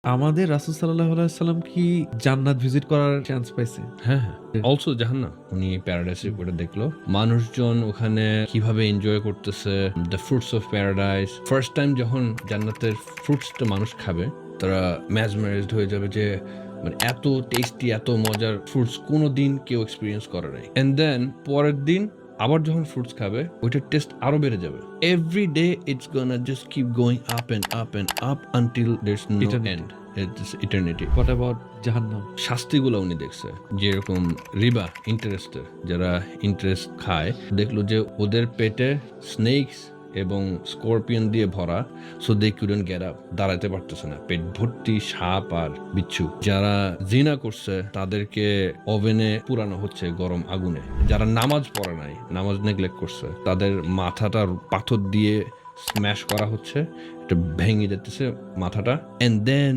আমাদের রাসূল সাল্লাল্লাহু আলাইহি ওয়াসাল্লাম কি জান্নাত ভিজিট করার চান্স পাইছে? হ্যাঁ, হ্যাঁ। অলসো জাহান্নাম। উনি প্যারাডাইসে হুম। করে দেখলো। মানুষজন ওখানে কিভাবে এনজয় করতেছে, the fruits of paradise. First time যখন জান্নাতের ফ্রুটসটা মানুষ খাবে, তারা mesmerized হয়ে যাবে যে মানে এত টেস্টি, এত মজার ফ্রুটস কোনদিন কেউ এক্সপেরিয়েন্স করে নাই। অ্যান্ড দেন পরের দিন আবার যখন ফ্রুটস খাবে, ওইটার টেস্ট আরো বেড়ে যাবে। Every day it's gonna just keep going up and up and up until there's no eternity. End. It's eternity. What about জাহান্নাম? শাস্তিগুলো উনি দেখছে, যেরকম রিবা ইন্টারেস্টের যারা ইন্টারেস্ট খায়, দেখলো যে ওদের পেটে স্নেকস এবং স্করপিয়ন দিয়ে ভরা। So they couldn't get up, দাঁড়াতে পারতেছে না, পেট ভর্তি সাপ আর বিচ্ছু। যারা জিনা করছে তাদেরকে ওভেনে পুরানো হচ্ছে গরম আগুনে। যারা নামাজ পড়ে নাই, নামাজ নেগলেক্ট করছে, তাদের মাথাটা পাথর দিয়ে স্ম্যাশ করা হচ্ছে, এটা ভেঙে যেতেছে মাথাটা। And then